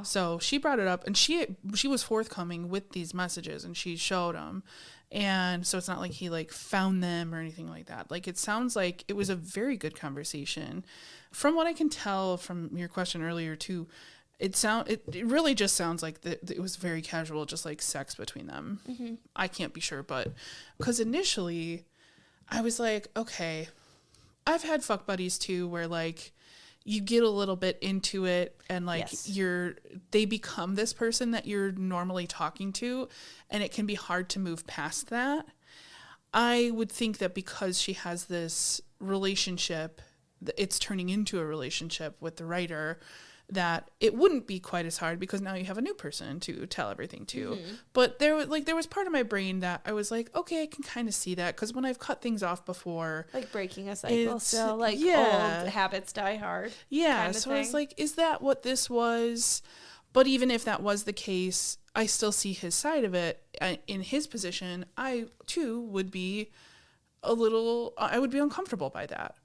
So she brought it up, and she was forthcoming with these messages, and she showed them. And so it's not like he like found them or anything like that. Like, it sounds like it was a very good conversation. From what I can tell from your question earlier too, it really just sounds like it was very casual, just like sex between them. I can't be sure, but because initially I was like, okay, I've had fuck buddies too, where like you get a little bit into it, and like they become this person that you're normally talking to, and it can be hard to move past that. I would think that because she has this relationship, it's turning into a relationship with the writer, that it wouldn't be quite as hard, because now you have a new person to tell everything to. But there was part of my brain that I was like, okay, I can kind of see that, because when I've cut things off before, like breaking a cycle, so like old habits die hard. Yeah, so I was like, is that what this was? But even if that was the case, I still see his side of it. In his position, I too would be I would be uncomfortable by that.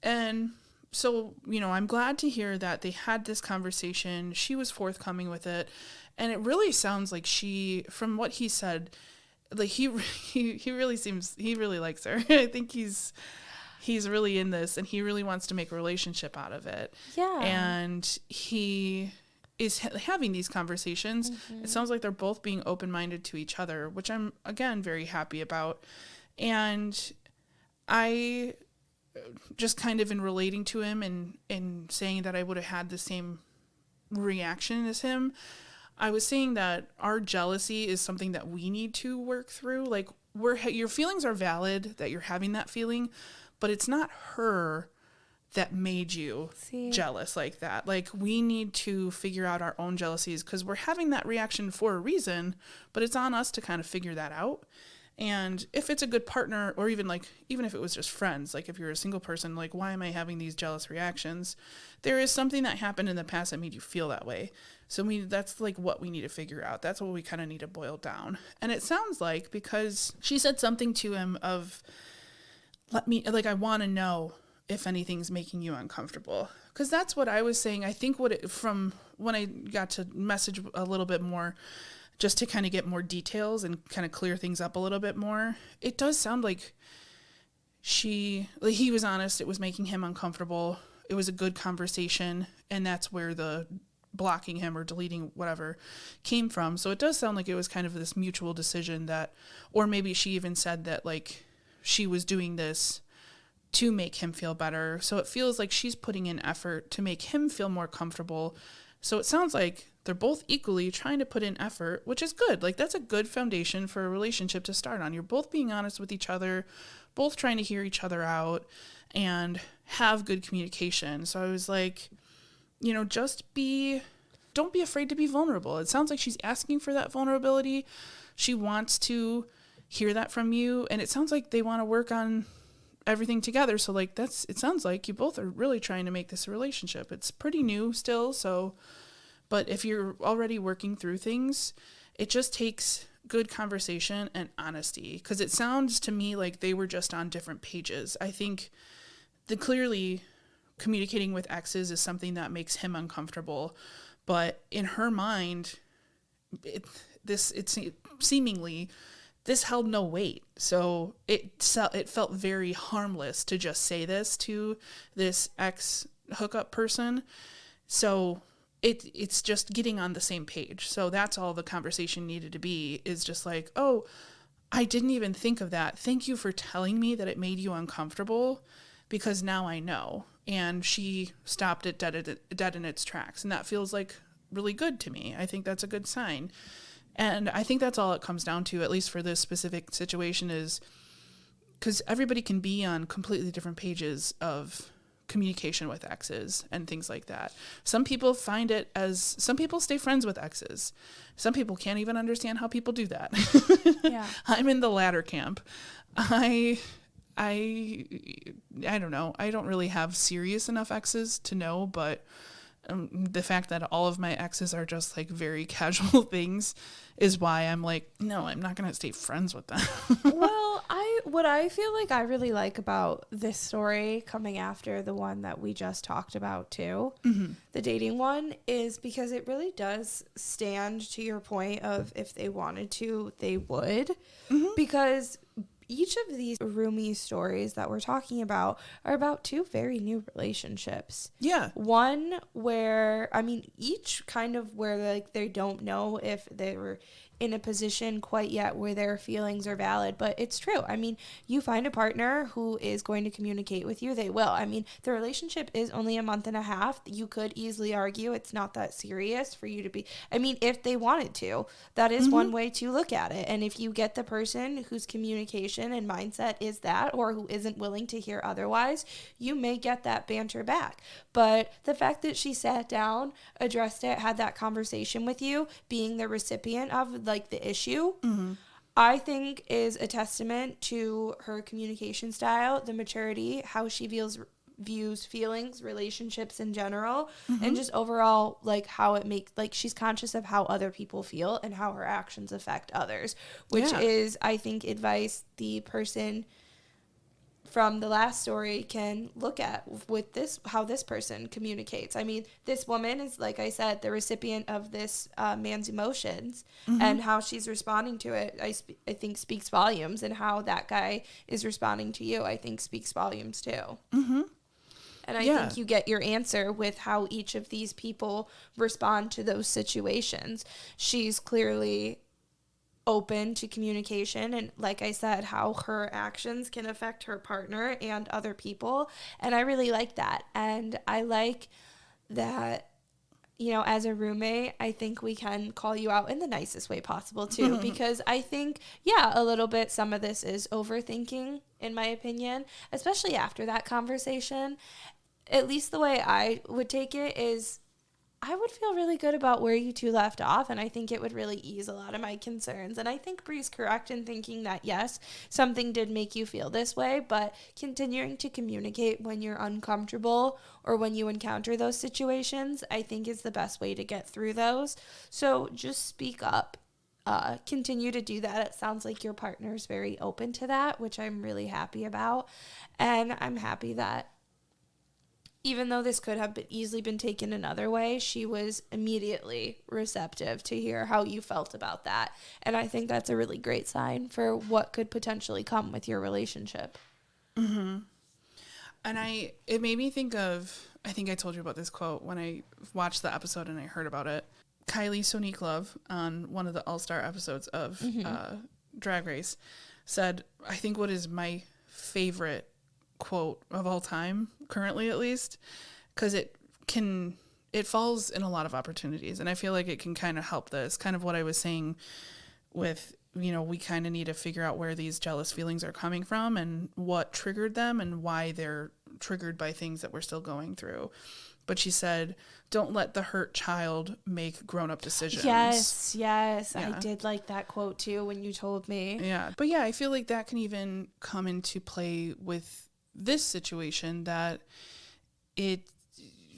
And so, I'm glad to hear that they had this conversation. She was forthcoming with it. And it really sounds like from what he said, like he really likes her. I think he's really in this, and he really wants to make a relationship out of it. Yeah. And he is having these conversations. It sounds like they're both being open-minded to each other, which I'm, again, very happy about. And I just kind of in relating to him and saying that I would have had the same reaction as him, I was saying that our jealousy is something that we need to work through. Like, your feelings are valid, that you're having that feeling, but it's not her that made you jealous like that. Like, we need to figure out our own jealousies, because we're having that reaction for a reason, but it's on us to kind of figure that out. And if it's a good partner, or even if it was just friends, like if you're a single person, like, why am I having these jealous reactions? There is something that happened in the past that made you feel that way. So that's like what we need to figure out. That's what we kind of need to boil down. And it sounds like, because she said something to him of, I want to know if anything's making you uncomfortable. Because that's what I was saying. I think from when I got to message a little bit more, just to kind of get more details and kind of clear things up a little bit more, it does sound like he was honest. It was making him uncomfortable. It was a good conversation, and that's where the blocking him or deleting whatever came from. So it does sound like it was kind of this mutual decision that, or maybe she even said that like she was doing this to make him feel better. So it feels like she's putting in effort to make him feel more comfortable. So it sounds like they're both equally trying to put in effort, which is good. Like, that's a good foundation for a relationship to start on. You're both being honest with each other, both trying to hear each other out and have good communication. So I was like, don't be afraid to be vulnerable. It sounds like she's asking for that vulnerability. She wants to hear that from you. And it sounds like they want to work on everything together. So like, it sounds like you both are really trying to make this a relationship. It's pretty new still. But if you're already working through things, it just takes good conversation and honesty, because it sounds to me like they were just on different pages. I think clearly communicating with exes is something that makes him uncomfortable, but in her mind, seemingly this held no weight. So it felt very harmless to just say this to this ex hookup person. So it's just getting on the same page. So that's all the conversation needed to be, is just like, oh, I didn't even think of that. Thank you for telling me that it made you uncomfortable, because now I know. And she stopped it dead in its tracks. And that feels like really good to me. I think that's a good sign. And I think that's all it comes down to, at least for this specific situation, is because everybody can be on completely different pages of communication with exes and things like that. Some people some people stay friends with exes. Some people can't even understand how people do that. Yeah. I'm in the latter camp. I don't know. I don't really have serious enough exes to know, but the fact that all of my exes are just like very casual things is why I'm like, no, I'm not going to stay friends with them. Well, what I feel like I really like about this story coming after the one that we just talked about too, the dating one, is because it really does stand to your point of if they wanted to, they would. Because each of these roomie stories that we're talking about are about two very new relationships. Yeah. One where, I mean, each kind of where like they don't know if they were in a position quite yet where their feelings are valid, but it's true. I mean, you find a partner who is going to communicate with you, they will. I mean, the relationship is only a month and a half. You could easily argue it's not that serious for you to be, I mean, if they wanted to, that is one way to look at it. And if you get the person whose communication and mindset is that, or who isn't willing to hear otherwise, you may get that banter back. But the fact that she sat down, addressed it, had that conversation with you, being the recipient of like the issue, I think is a testament to her communication style, the maturity, how she views feelings, relationships in general, and just overall like how it makes, like she's conscious of how other people feel and how her actions affect others, which is, I think, advice the person from the last story can look at with this, how this person communicates. I mean, this woman is, like I said, the recipient of this man's emotions, and how she's responding to it, I think speaks volumes, and how that guy is responding to you, I think speaks volumes too. And I think you get your answer with how each of these people respond to those situations. She's clearly open to communication, and like I said, how her actions can affect her partner and other people, and I really like that. And I like that, you know, as a roommate, I think we can call you out in the nicest way possible too, because I think, yeah, a little bit some of this is overthinking, in my opinion, especially after that conversation. At least the way I would take it is, I would feel really good about where you two left off, and I think it would really ease a lot of my concerns. And I think Bri's correct in thinking that, yes, something did make you feel this way, but continuing to communicate when you're uncomfortable or when you encounter those situations, I think is the best way to get through those. So just speak up. Continue to do that. It sounds like your partner's very open to that, which I'm really happy about. And I'm happy that even though this could have easily been taken another way, she was immediately receptive to hear how you felt about that. And I think that's a really great sign for what could potentially come with your relationship. And it made me think of, I think I told you about this quote when I watched the episode and I heard about it. Kylie Sonique Love, on one of the All-Star episodes of Drag Race, said, I think what is my favorite quote of all time, currently at least, because it falls in a lot of opportunities, and I feel like it can kind of help this, kind of what I was saying with, you know, we kind of need to figure out where these jealous feelings are coming from and what triggered them and why they're triggered by things that we're still going through. But she said, don't let the hurt child make grown-up decisions. Yes. Yeah. I did like that quote too when you told me. Yeah. But yeah, I feel like that can even come into play with this situation, that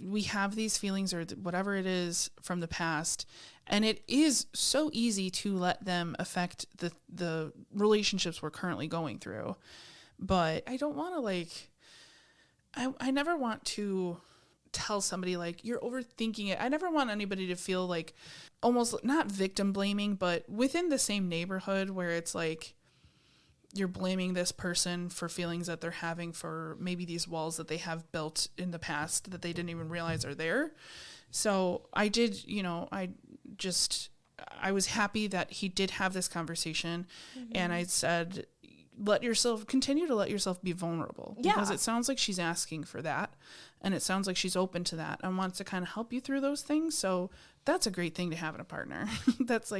we have these feelings or whatever it is from the past, and it is so easy to let them affect the relationships we're currently going through. But I don't want to I never want to tell somebody like, you're overthinking it. I never want anybody to feel like almost not victim blaming, but within the same neighborhood where it's like, you're blaming this person for feelings that they're having for maybe these walls that they have built in the past that they didn't even realize are there. So I did, I was happy that he did have this conversation, and I said, continue to let yourself be vulnerable, because it sounds like she's asking for that, and it sounds like she's open to that and wants to kind of help you through those things. So that's a great thing to have in a partner. That's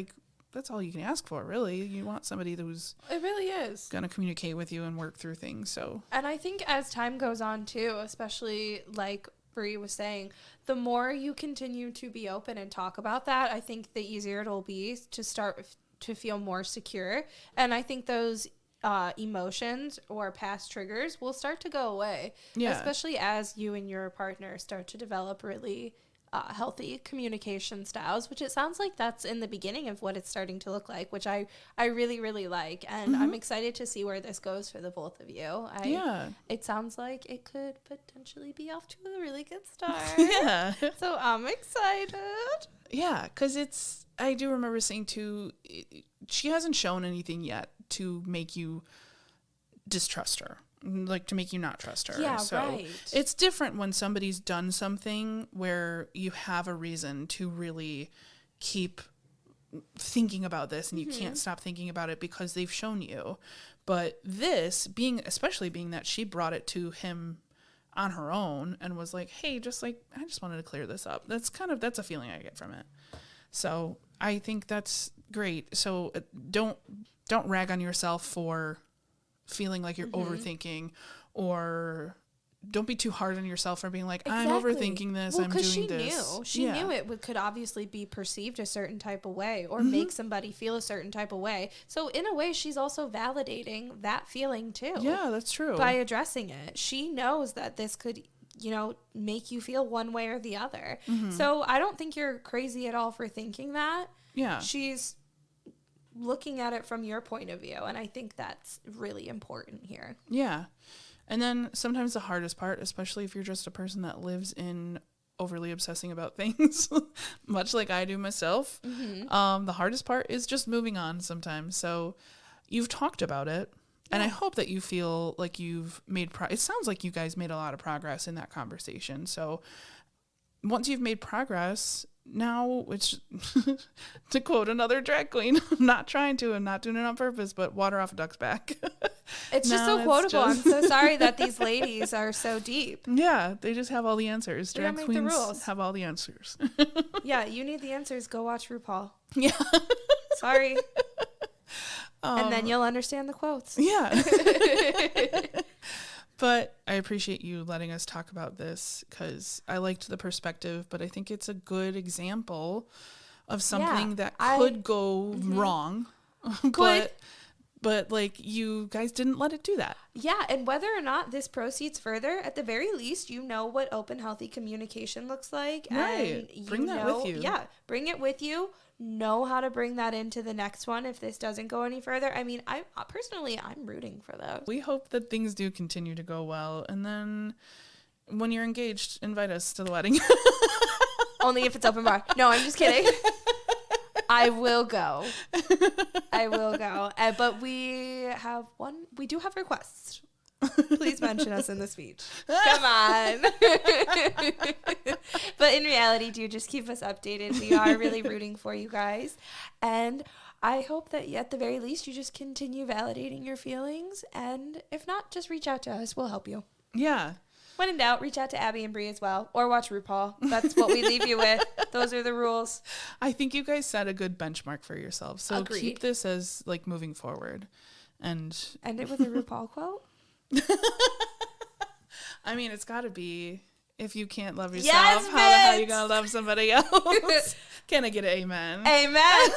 all you can ask for, really. You want somebody who's it really is going to communicate with you and work through things. So, and I think as time goes on too, especially like Bri was saying, the more you continue to be open and talk about that, I think the easier it'll be to start to feel more secure. And I think those emotions or past triggers will start to go away, especially as you and your partner start to develop really healthy communication styles, which it sounds like that's in the beginning of what it's starting to look like, which I really, really like. And I'm excited to see where this goes for the both of you. It sounds like it could potentially be off to a really good start. So I'm excited. Yeah, because I do remember saying too, she hasn't shown anything yet to make you distrust her. Like, to make you not trust her. Yeah, so right. It's different when somebody's done something where you have a reason to really keep thinking about this, and you can't stop thinking about it because they've shown you. But this, especially being that she brought it to him on her own and was like, hey, I just wanted to clear this up. That's a feeling I get from it. So I think that's great. So don't rag on yourself for feeling like you're overthinking, or don't be too hard on yourself for being like, I'm overthinking this, I'm doing this. She knew it could obviously be perceived a certain type of way or make somebody feel a certain type of way. So in a way, she's also validating that feeling too. Yeah, that's true. By addressing it. She knows that this could, make you feel one way or the other. So I don't think you're crazy at all for thinking that. Yeah. She's looking at it from your point of view, and I think that's really important here. Yeah. And then sometimes the hardest part, especially if you're just a person that lives in overly obsessing about things, much like I do myself, the hardest part is just moving on sometimes. So you've talked about it, and I hope that you feel like you've made it sounds like you guys made a lot of progress in that conversation. So once you've made progress, now it's, to quote another drag queen, I'm not trying to, I'm not doing it on purpose, but water off a duck's back. It's just so quotable. I'm so sorry that these ladies are so deep. Yeah, they just have all the answers. Drag make queens the rules. have all the answers. Yeah, you need the answers. Go watch RuPaul. Yeah. Sorry. And then you'll understand the quotes. Yeah. But I appreciate you letting us talk about this, because I liked the perspective, but I think it's a good example of something that could go wrong. But like, you guys didn't let it do that. Yeah, and whether or not this proceeds further, at the very least, you know what open, healthy communication looks like. Right. And bring that with you. Yeah, bring it with you. Know how to bring that into the next one if this doesn't go any further. I mean, I'm rooting for those. We hope that things do continue to go well. And then when you're engaged, invite us to the wedding. Only if it's open bar. No, I'm just kidding. I will go. But we do have requests. Please mention us in the speech. Come on. But in reality, do just keep us updated. We are really rooting for you guys. And I hope that at the very least, you just continue validating your feelings. And if not, just reach out to us. We'll help you. Yeah. When in doubt, reach out to Abby and Bri as well. Or watch RuPaul. That's what we leave you with. Those are the rules. I think you guys set a good benchmark for yourselves. So Agreed. Keep this as like moving forward. And end it with a RuPaul quote. I mean, it's got to be, if you can't love yourself, how the hell are you going to love somebody else? Can I get an amen? Amen.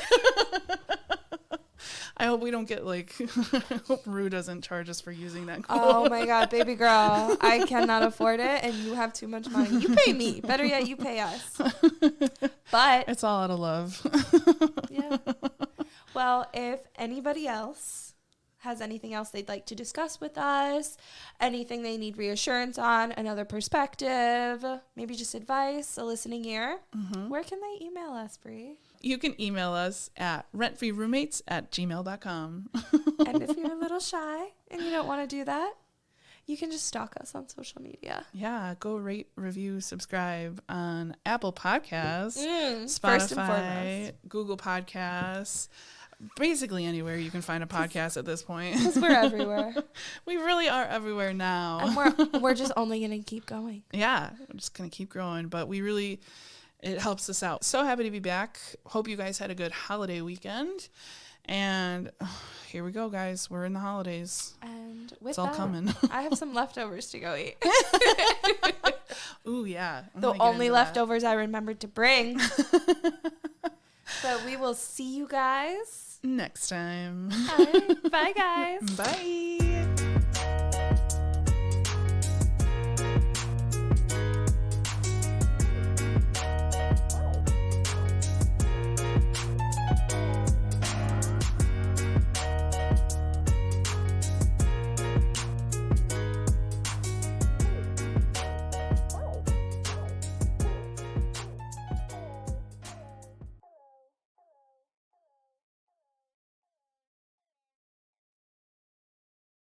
I hope we don't get I hope Rue doesn't charge us for using that quote. Oh my God, baby girl. I cannot afford it and you have too much money. You pay me. Better yet, you pay us. But it's all out of love. Yeah. Well, if anybody else has anything else they'd like to discuss with us, anything they need reassurance on, another perspective, maybe just advice, a listening ear, where can they email us, Bri? You can email us at rentfreeroommates@gmail.com. And if you're a little shy and you don't want to do that, You can just stalk us on social media. Yeah, go rate, review, subscribe on Apple Podcasts, First and Spotify, foremost. Google Podcasts, basically anywhere you can find a podcast at this point. Because we're everywhere. We really are everywhere now. And we're just only going to keep going. Yeah, we're just going to keep growing, but it helps us out. So happy to be back. Hope you guys had a good holiday weekend. And here we go, guys. We're in the holidays. And with it's all coming. I have some leftovers to go eat. Ooh, yeah. The only leftovers I remembered to bring. So we will see you guys next time. Bye, guys. Bye.